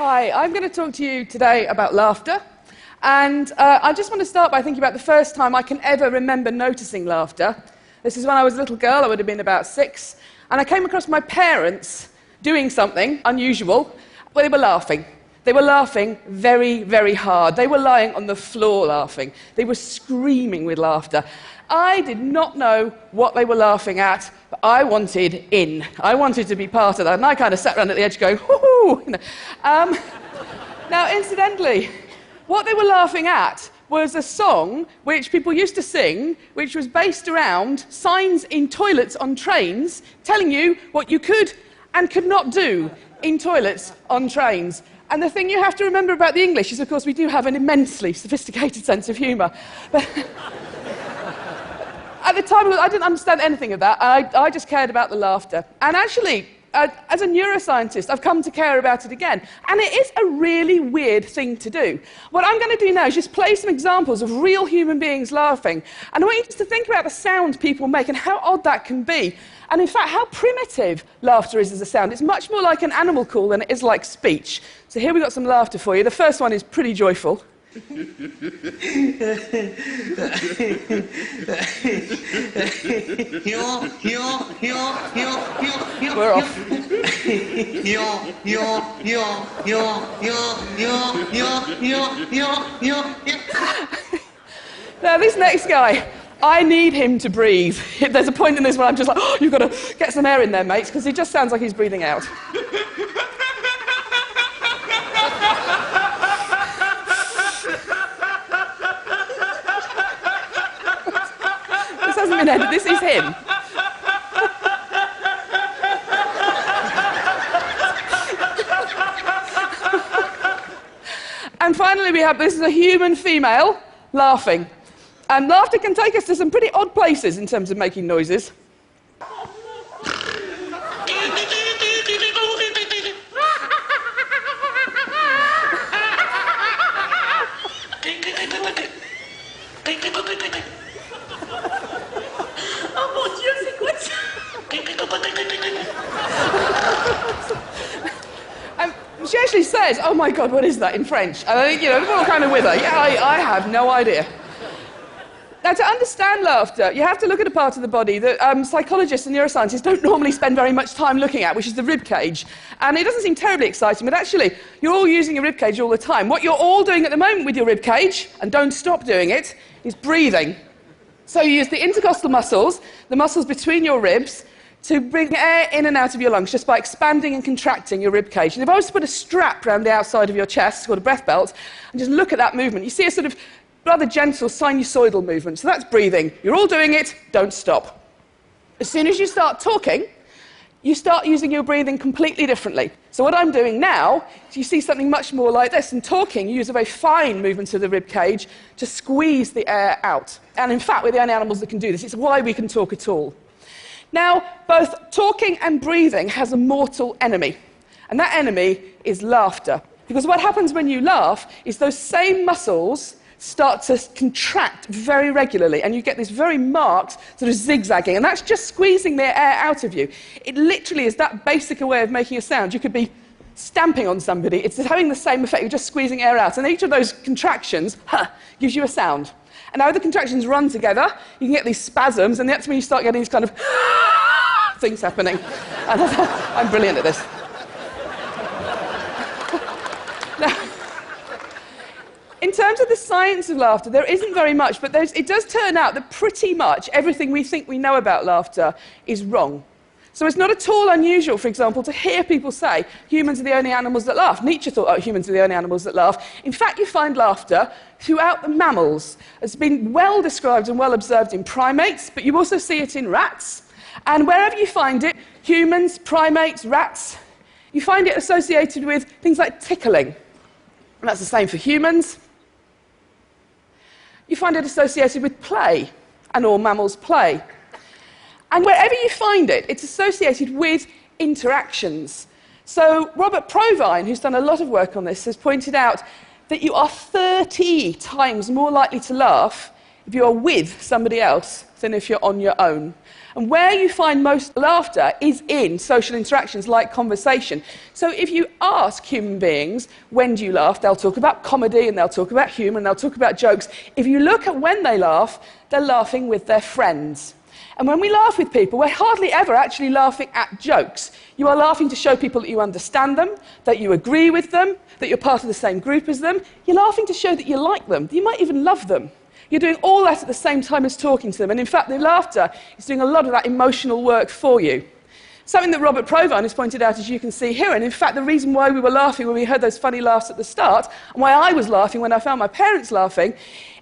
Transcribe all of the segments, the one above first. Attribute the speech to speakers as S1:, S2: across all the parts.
S1: Hi, I'm going to talk to you today about laughter. And I just want to start by thinking about the first time I can ever remember noticing laughter. This is when I was a little girl, I would have been about 6, and I came across my parents doing something unusual. Well, they were laughing. They were laughing very, very hard. They were lying on the floor laughing. They were screaming with laughter. I did not know what they were laughing at, but I wanted in. I wanted to be part of that, and I kind of sat around at the edge going, whoo-hoo! Now, incidentally, what they were laughing at was a song which people used to sing, which was based around signs in toilets on trains telling you what you could and could not do in toilets on trains. And the thing you have to remember about the English is, of course, we do have an immensely sophisticated sense of humour. But at the time, I didn't understand anything of that. I just cared about the laughter. And actually, as a neuroscientist, I've come to care about it again. And it is a really weird thing to do. What I'm going to do now is just play some examples of real human beings laughing. And I want you just to think about the sound people make and how odd that can be. And in fact, how primitive laughter is as a sound. It's much more like an animal call than it is like speech. So here we've got some laughter for you. The first one is pretty joyful. We're off. Now, this next guy, I need him to breathe. There's a point in this where I'm just like, oh, you've got to get some air in there, mates, because he just sounds like he's breathing out. This hasn't been edited, this is him. And finally this is a human female laughing. And laughter can take us to some pretty odd places in terms of making noises. She actually says, oh my God, what is that in French? And I think, we're all kind of with her. Yeah, I have no idea. Now, to understand laughter, you have to look at a part of the body that psychologists and neuroscientists don't normally spend very much time looking at, which is the rib cage. And it doesn't seem terribly exciting, but actually, you're all using your rib cage all the time. What you're all doing at the moment with your rib cage, and don't stop doing it, is breathing. So you use the intercostal muscles, the muscles between your ribs, to bring air in and out of your lungs just by expanding and contracting your rib cage. And if I was to put a strap around the outside of your chest, called a breath belt, and just look at that movement, you see a sort of rather gentle sinusoidal movement. So that's breathing. You're all doing it, don't stop. As soon as you start talking, you start using your breathing completely differently. So what I'm doing now is you see something much more like this. In talking, you use a very fine movement of the rib cage to squeeze the air out. And in fact, we're the only animals that can do this. It's why we can talk at all. Now, both talking and breathing has a mortal enemy, and that enemy is laughter. Because what happens when you laugh is those same muscles start to contract very regularly, and you get this very marked sort of zigzagging, and that's just squeezing the air out of you. It literally is that basic a way of making a sound. You could be stamping on somebody. It's having the same effect. You're just squeezing air out, and each of those contractions gives you a sound. And now the contractions run together, you can get these spasms, and that's when you start getting these kind of things happening. And I'm brilliant at this. Now, in terms of the science of laughter, there isn't very much, but it does turn out that pretty much everything we think we know about laughter is wrong. So it's not at all unusual, for example, to hear people say humans are the only animals that laugh. Nietzsche thought, oh, humans are the only animals that laugh. In fact, you find laughter throughout the mammals. It's been well described and well observed in primates, but you also see it in rats. And wherever you find it, humans, primates, rats, you find it associated with things like tickling. And that's the same for humans. You find it associated with play, and all mammals play. And wherever you find it, it's associated with interactions. So Robert Provine, who's done a lot of work on this, has pointed out that you are 30 times more likely to laugh if you are with somebody else than if you're on your own. And where you find most laughter is in social interactions like conversation. So if you ask human beings, when do you laugh? They'll talk about comedy and they'll talk about humour and they'll talk about jokes. If you look at when they laugh, they're laughing with their friends. And when we laugh with people, we're hardly ever actually laughing at jokes. You are laughing to show people that you understand them, that you agree with them, that you're part of the same group as them. You're laughing to show that you like them, that you might even love them. You're doing all that at the same time as talking to them. And in fact, the laughter is doing a lot of that emotional work for you. Something that Robert Provine has pointed out, as you can see here, and in fact, the reason why we were laughing when we heard those funny laughs at the start, and why I was laughing when I found my parents laughing,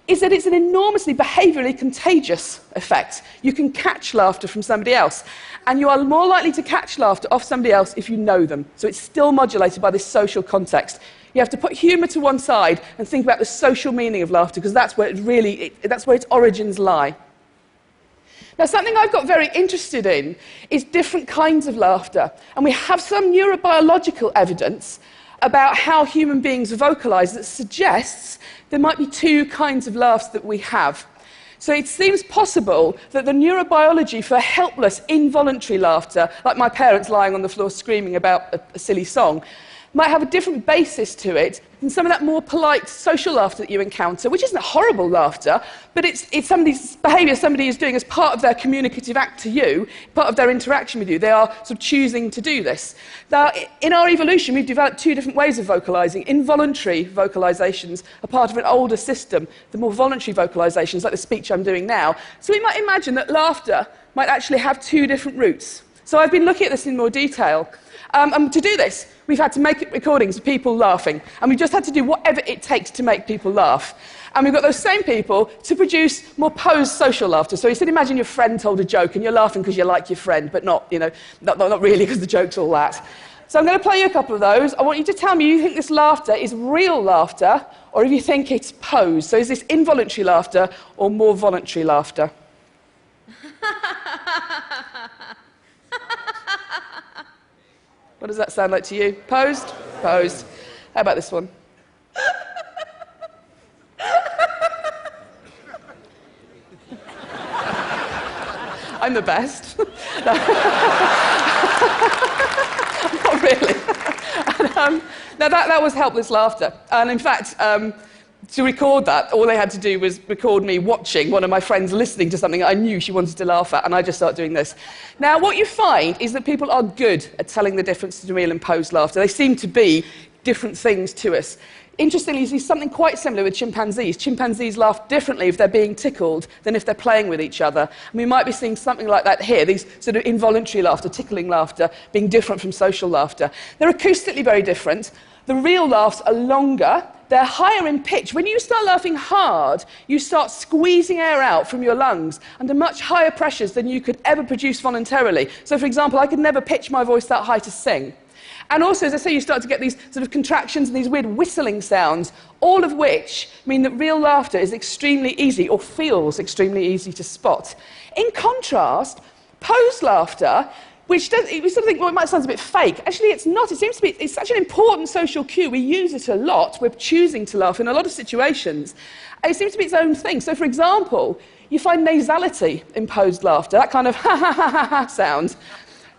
S1: is that it's an enormously behaviourally contagious effect. You can catch laughter from somebody else, and you are more likely to catch laughter off somebody else if you know them. So it's still modulated by this social context. You have to put humour to one side and think about the social meaning of laughter, because that's where that's where its origins lie. Now, something I've got very interested in is different kinds of laughter, and we have some neurobiological evidence about how human beings vocalise that suggests there might be two kinds of laughs that we have. So it seems possible that the neurobiology for helpless, involuntary laughter, like my parents lying on the floor screaming about a silly song, might have a different basis to it than some of that more polite social laughter that you encounter, which isn't horrible laughter, but it's somebody's behaviour somebody is doing as part of their communicative act to you, part of their interaction with you. They are sort of choosing to do this. Now, in our evolution, we've developed two different ways of vocalising. Involuntary vocalisations are part of an older system, the more voluntary vocalisations, like the speech I'm doing now. So we might imagine that laughter might actually have two different roots. So I've been looking at this in more detail. And to do this, we've had to make recordings of people laughing, and we've just had to do whatever it takes to make people laugh. And we've got those same people to produce more posed social laughter. So you said, imagine your friend told a joke, and you're laughing because you like your friend, but not really because the joke's all that. So I'm going to play you a couple of those. I want you to tell me if you think this laughter is real laughter, or if you think it's posed. So is this involuntary laughter or more voluntary laughter? What does that sound like to you? Posed? Posed. How about this one? I'm the best. Not really. And, now that was helpless laughter. And in fact, to record that, all they had to do was record me watching one of my friends listening to something I knew she wanted to laugh at, and I just started doing this. Now, what you find is that people are good at telling the difference between real and posed laughter. They seem to be different things to us. Interestingly, you see something quite similar with chimpanzees. Chimpanzees laugh differently if they're being tickled than if they're playing with each other. And we might be seeing something like that here, these sort of involuntary laughter, tickling laughter, being different from social laughter. They're acoustically very different. The real laughs are longer. They're higher in pitch. When you start laughing hard, you start squeezing air out from your lungs under much higher pressures than you could ever produce voluntarily. So, for example, I could never pitch my voice that high to sing. And also, as I say, you start to get these sort of contractions and these weird whistling sounds, all of which mean that real laughter is extremely easy, or feels extremely easy to spot. In contrast, posed laughter, which we sort of think, well, it might sound a bit fake. Actually, it's not. It seems to be, it's such an important social cue. We use it a lot. We're choosing to laugh in a lot of situations. It seems to be its own thing. So, for example, you find nasality in posed laughter, that kind of ha-ha-ha-ha sound,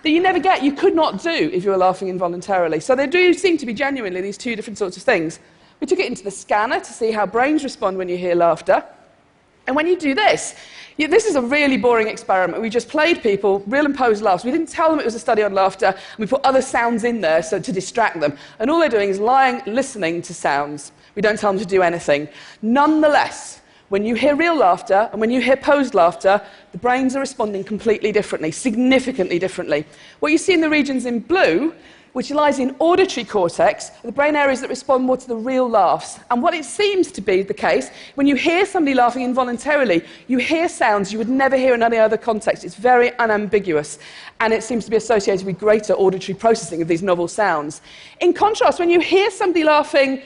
S1: that you never get, you could not do if you were laughing involuntarily. So there do seem to be genuinely these two different sorts of things. We took it into the scanner to see how brains respond when you hear laughter. And when you do this, this is a really boring experiment. We just played people real and posed laughs. We didn't tell them it was a study on laughter, and we put other sounds in there to distract them. And all they're doing is lying, listening to sounds. We don't tell them to do anything. Nonetheless, when you hear real laughter and when you hear posed laughter, the brains are responding completely differently, significantly differently. What you see in the regions in blue, which lies in auditory cortex, are the brain areas that respond more to the real laughs. And what it seems to be the case, when you hear somebody laughing involuntarily, you hear sounds you would never hear in any other context. It's very unambiguous, and it seems to be associated with greater auditory processing of these novel sounds. In contrast, when you hear somebody laughing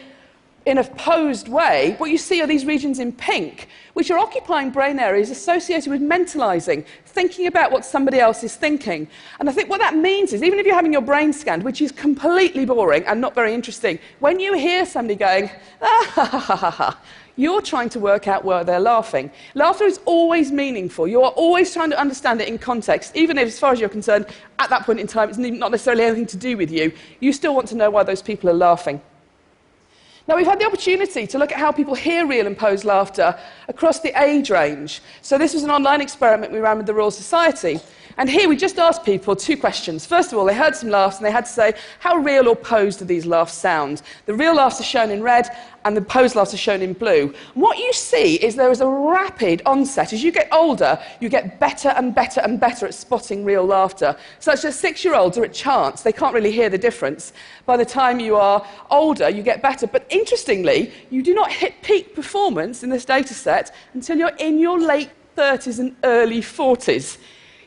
S1: in a posed way, what you see are these regions in pink, which are occupying brain areas associated with mentalizing, thinking about what somebody else is thinking. And I think what that means is, even if you're having your brain scanned, which is completely boring and not very interesting, when you hear somebody going, ah, ha, ha, ha, ha, ha, you're trying to work out where they're laughing. Laughter is always meaningful. You are always trying to understand it in context, even if, as far as you're concerned, at that point in time, it's not necessarily anything to do with you. You still want to know why those people are laughing. Now, we've had the opportunity to look at how people hear real and posed laughter across the age range. So this was an online experiment we ran with the Royal Society. And here we just asked people 2 questions. First of all, they heard some laughs and they had to say, how real or posed do these laughs sound? The real laughs are shown in red and the posed laughs are shown in blue. And what you see is there is a rapid onset. As you get older, you get better and better and better at spotting real laughter, such that 6-year-olds are at chance. They can't really hear the difference. By the time you are older, you get better. But interestingly, you do not hit peak performance in this data set until you're in your late 30s and early 40s.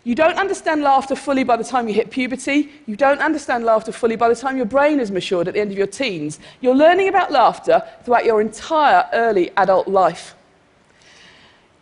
S1: You don't understand laughter fully by the time you hit puberty. You don't understand laughter fully by the time your brain is matured at the end of your teens. You're learning about laughter throughout your entire early adult life.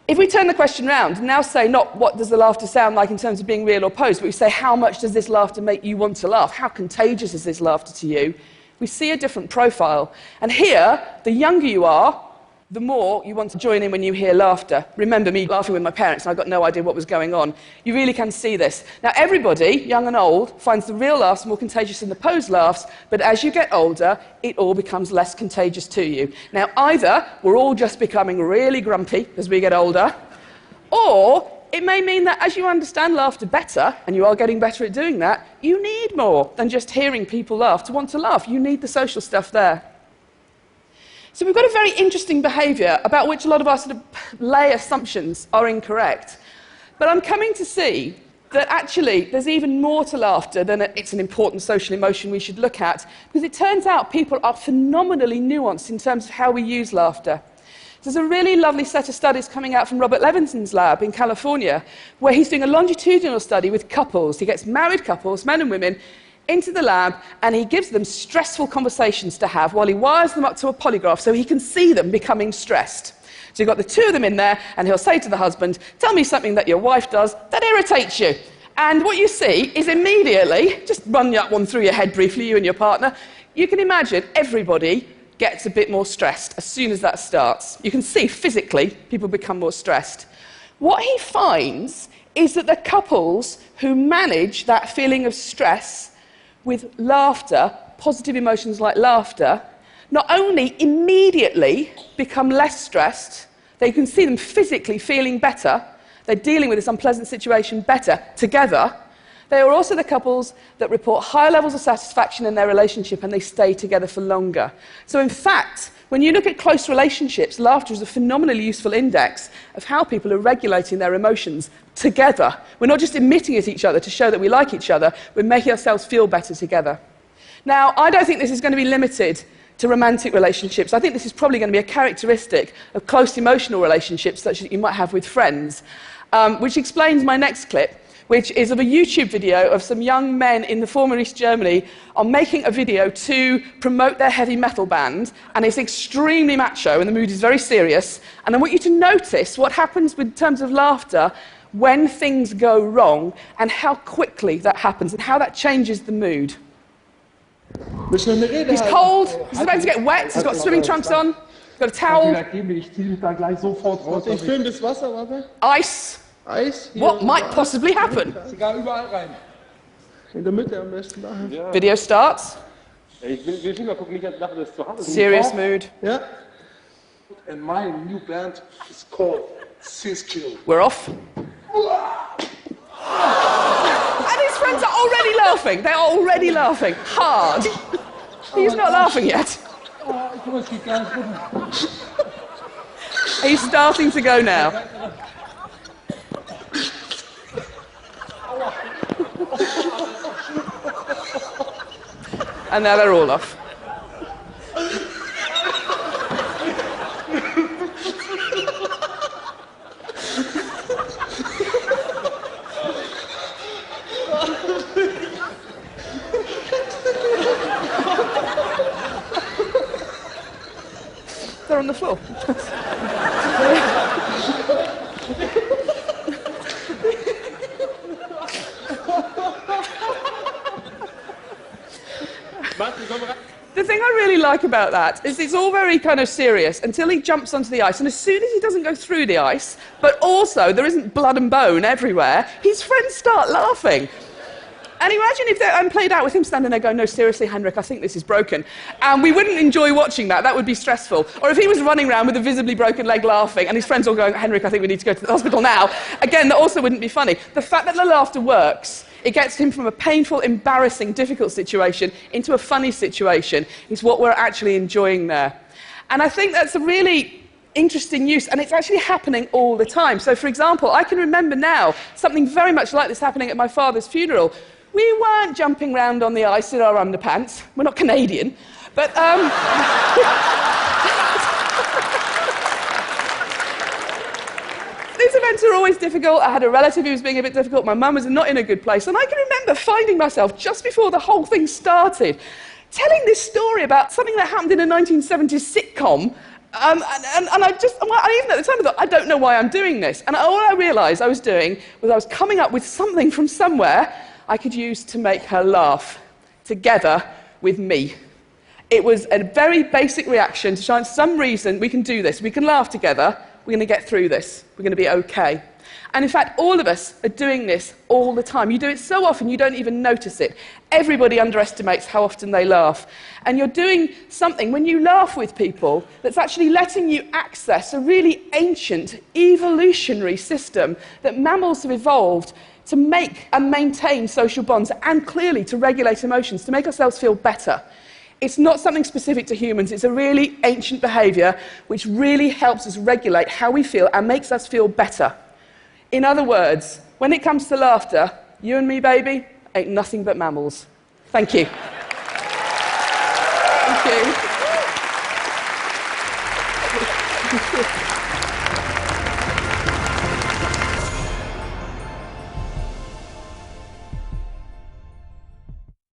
S1: If we turn the question round and now say not what does the laughter sound like in terms of being real or posed, but we say how much does this laughter make you want to laugh? How contagious is this laughter to you? We see a different profile. And here, the younger you are, the more you want to join in when you hear laughter. Remember me laughing with my parents and I got no idea what was going on. You really can see this. Now everybody, young and old, finds the real laughs more contagious than the posed laughs, but as you get older, it all becomes less contagious to you. Now either we're all just becoming really grumpy as we get older, or it may mean that as you understand laughter better, and you are getting better at doing that, you need more than just hearing people laugh to want to laugh. You need the social stuff there. So we've got a very interesting behaviour about which a lot of our sort of lay assumptions are incorrect. But I'm coming to see that actually there's even more to laughter than it's an important social emotion we should look at, because it turns out people are phenomenally nuanced in terms of how we use laughter. There's a really lovely set of studies coming out from Robert Levinson's lab in California, where he's doing a longitudinal study with couples. He gets married couples, men and women, into the lab, and he gives them stressful conversations to have while he wires them up to a polygraph so he can see them becoming stressed. So you've got the 2 of them in there, and he'll say to the husband, tell me something that your wife does that irritates you. And what you see is immediately, just run that one through your head briefly, you and your partner, you can imagine everybody gets a bit more stressed as soon as that starts. You can see physically people become more stressed. What he finds is that the couples who manage that feeling of stress with laughter, positive emotions like laughter, not only immediately become less stressed, they can see them physically feeling better, they're dealing with this unpleasant situation better together, they are also the couples that report higher levels of satisfaction in their relationship and they stay together for longer. So in fact, when you look at close relationships, laughter is a phenomenally useful index of how people are regulating their emotions together. We're not just emitting at each other to show that we like each other, we're making ourselves feel better together. Now, I don't think this is going to be limited to romantic relationships. I think this is probably going to be a characteristic of close emotional relationships such that you might have with friends, which explains my next clip, which is of a YouTube video of some young men in the former East Germany on making a video to promote their heavy metal band, and it's extremely macho and the mood is very serious, and I want you to notice what happens in terms of laughter when things go wrong and how quickly that happens and how that changes the mood. He's cold, he's about to get wet, he's got swimming trunks on, he's got a towel. Ice. What might possibly happen? Video starts. Serious mood.
S2: And my new band is called SophieScott.
S1: We're off. And his friends are already laughing. They're already laughing. Hard. He's not laughing yet. He's starting to go now. And now they're all off. sure. The thing I really like about that is it's all very kind of serious until he jumps onto the ice, and as soon as he doesn't go through the ice, but also there isn't blood and bone everywhere, his friends start laughing. And imagine if I played out with him standing there going, no, seriously, Henrik, I think this is broken. And we wouldn't enjoy watching that. That would be stressful. Or if he was running around with a visibly broken leg laughing and his friends all going, Henrik, I think we need to go to the hospital now. Again, that also wouldn't be funny. The fact that the laughter works, it gets him from a painful, embarrassing, difficult situation into a funny situation is what we're actually enjoying there. And I think that's a really interesting use, and it's actually happening all the time. So, for example, I can remember now something very much like this happening at my father's funeral. We weren't jumping around on the ice in our underpants. We're not Canadian. But, these events are always difficult. I had a relative who was being a bit difficult. My mum was not in a good place. And I can remember finding myself, just before the whole thing started, telling this story about something that happened in a 1970s sitcom. And even at the time I thought, I don't know why I'm doing this. And all I realised I was doing was I was coming up with something from somewhere I could use to make her laugh, together with me. It was a very basic reaction to try, for some reason, we can do this. We can laugh together. We're going to get through this. We're going to be okay. And in fact, all of us are doing this all the time. You do it so often you don't even notice it. Everybody underestimates how often they laugh. And you're doing something, when you laugh with people, that's actually letting you access a really ancient evolutionary system that mammals have evolved to make and maintain social bonds, and clearly to regulate emotions, to make ourselves feel better. It's not something specific to humans. It's a really ancient behaviour which really helps us regulate how we feel and makes us feel better. In other words, when it comes to laughter, you and me, baby, ain't nothing but mammals. Thank you. Thank you.